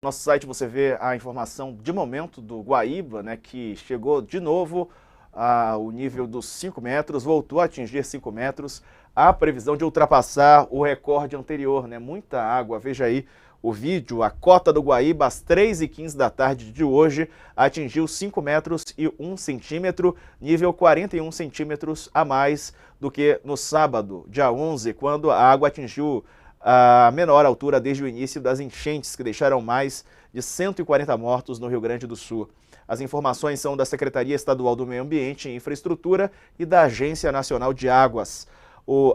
Nosso site você vê a informação de momento do Guaíba, né, que chegou de novo ao nível dos 5 metros, voltou a atingir 5 metros. Há previsão de ultrapassar o recorde anterior, né? Muita água. Veja aí o vídeo, a cota do Guaíba às 3h15 da tarde de hoje atingiu 5 metros e 1 centímetro, nível 41 centímetros a mais do que no sábado, dia 11, quando a água atingiu a menor altura desde o início das enchentes, que deixaram mais de 140 mortos no Rio Grande do Sul. As informações são da Secretaria Estadual do Meio Ambiente e Infraestrutura e da Agência Nacional de Águas.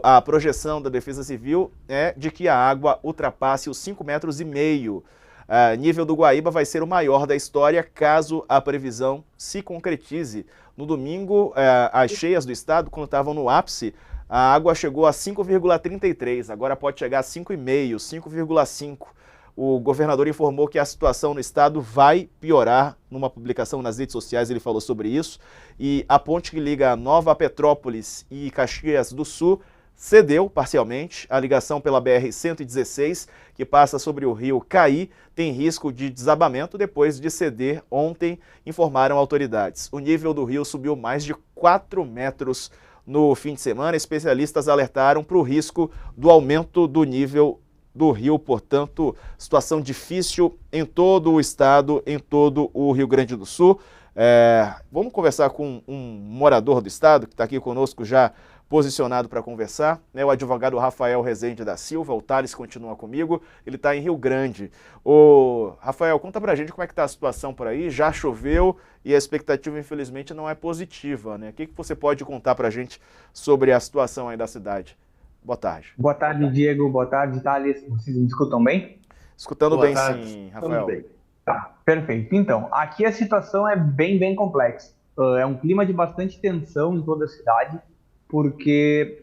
A projeção da Defesa Civil é de que a água ultrapasse os 5,5 metros. Nível do Guaíba vai ser o maior da história caso a previsão se concretize. No domingo, as cheias do estado, quando estavam no ápice, a água chegou a 5,33, agora pode chegar a 5,5, 5,5. O governador informou que a situação no estado vai piorar. Numa publicação nas redes sociais ele falou sobre isso. E a ponte que liga Nova Petrópolis e Caxias do Sul cedeu parcialmente. A ligação pela BR-116, que passa sobre o rio Caí, tem risco de desabamento depois de ceder ontem, informaram autoridades. O nível do rio subiu mais de 4 metros no fim de semana. Especialistas alertaram para o risco do aumento do nível do rio, portanto, situação difícil em todo o estado, em todo o Rio Grande do Sul. Vamos conversar com um morador do estado, que está aqui conosco já posicionado para conversar, né? O advogado Rafael Rezende da Silva. O Thales continua comigo, ele está em Rio Grande. Ô, Rafael, conta pra gente como é que está a situação por aí. Já choveu e a expectativa, infelizmente, não é positiva, né? O que você pode contar pra gente sobre a situação aí da cidade? Boa tarde. Boa tarde, Diego. Boa tarde, Thales. Vocês me escutam bem? Escutando Boa bem, tarde. sim, Estamos Rafael. bem. Tá, perfeito. Então, aqui a situação é bem complexa. É um clima de bastante tensão em toda a cidade, porque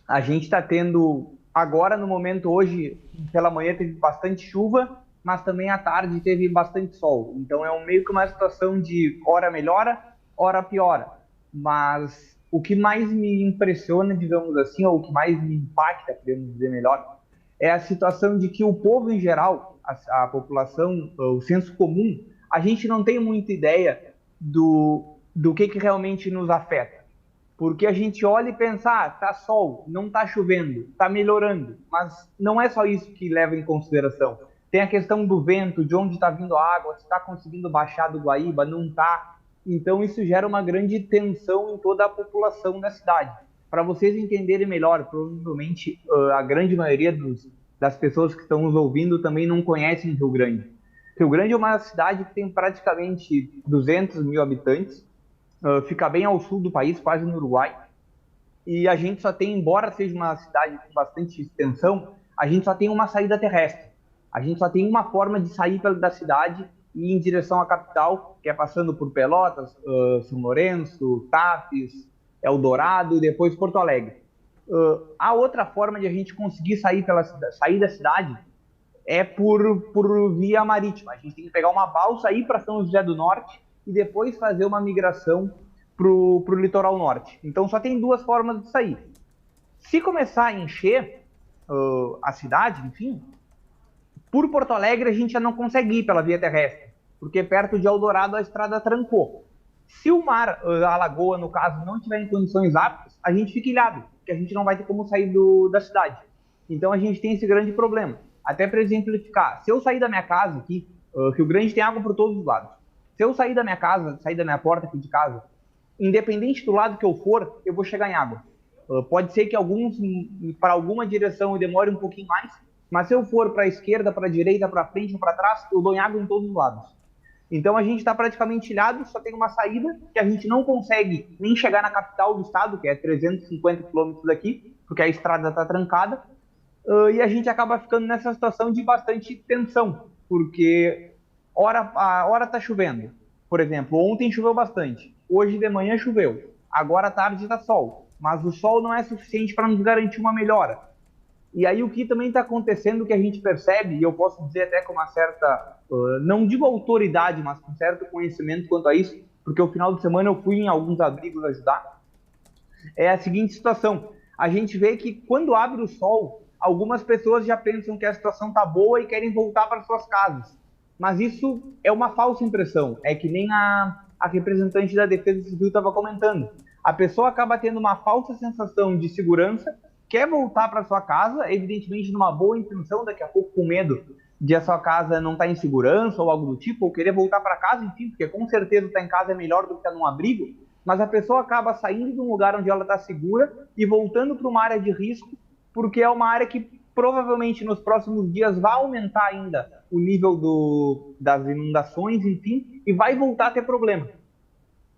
a gente está tendo, agora no momento, hoje, pela manhã teve bastante chuva, mas também à tarde teve bastante sol. Então é meio que uma situação de hora melhora, hora piora. Mas o que mais me impressiona, digamos assim, ou o que mais me impacta, podemos dizer melhor, é a situação de que o povo em geral, a população, o senso comum, a gente não tem muita ideia do que realmente nos afeta. Porque a gente olha e pensa, tá sol, não tá chovendo, tá melhorando. Mas não é só isso que leva em consideração. Tem a questão do vento, de onde está vindo a água, se está conseguindo baixar do Guaíba, não está. Então isso gera uma grande tensão em toda a população da cidade. Para vocês entenderem melhor, provavelmente a grande maioria das pessoas que estão nos ouvindo também não conhecem Rio Grande. Rio Grande é uma cidade que tem praticamente 200 mil habitantes, fica bem ao sul do país, quase no Uruguai, e a gente só tem, embora seja uma cidade com bastante extensão, a gente só tem uma saída terrestre. A gente só tem uma forma de sair da cidade e ir em direção à capital, que é passando por Pelotas, São Lourenço, Tapes, Eldorado e depois Porto Alegre. A outra forma de a gente conseguir sair da cidade é por via marítima. A gente tem que pegar uma balsa, ir para São José do Norte e depois fazer uma migração para o litoral norte. Então só tem duas formas de sair. Se começar a encher a cidade, enfim, por Porto Alegre a gente já não consegue ir pela via terrestre, porque perto de Eldorado a estrada trancou. Se o mar, a lagoa no caso, não tiver em condições aptas, a gente fica ilhado, porque a gente não vai ter como sair da cidade. Então a gente tem esse grande problema. Até para exemplificar, se eu sair da minha casa aqui, Rio Grande tem água por todos os lados. Se eu sair da minha casa, sair da minha porta aqui de casa, independente do lado que eu for, eu vou chegar em água. Pode ser que para alguma direção eu demore um pouquinho mais, mas se eu for para a esquerda, para a direita, para frente ou para trás, eu dou em água em todos os lados. Então a gente está praticamente ilhado, só tem uma saída que a gente não consegue nem chegar na capital do estado, que é 350 quilômetros daqui, porque a estrada está trancada, e a gente acaba ficando nessa situação de bastante tensão, porque a hora está chovendo. Por exemplo, ontem choveu bastante, hoje de manhã choveu, agora à tarde está sol, mas o sol não é suficiente para nos garantir uma melhora. E aí o que também está acontecendo, que a gente percebe, e eu posso dizer até com uma certa, não digo autoridade, mas com certo conhecimento quanto a isso, porque o final de semana eu fui em alguns abrigos ajudar, é a seguinte situação: a gente vê que quando abre o sol, algumas pessoas já pensam que a situação está boa e querem voltar para suas casas. mas isso é uma falsa impressão. É que nem a representante da Defesa Civil estava comentando. A pessoa acaba tendo uma falsa sensação de segurança, quer voltar para sua casa, evidentemente numa boa intenção, daqui a pouco com medo de a sua casa não estar em segurança ou algo do tipo, ou querer voltar para casa, enfim, porque com certeza estar em casa é melhor do que estar num abrigo, mas a pessoa acaba saindo de um lugar onde ela está segura e voltando para uma área de risco, porque é uma área que provavelmente nos próximos dias vai aumentar ainda o nível das inundações, enfim, e vai voltar a ter problema.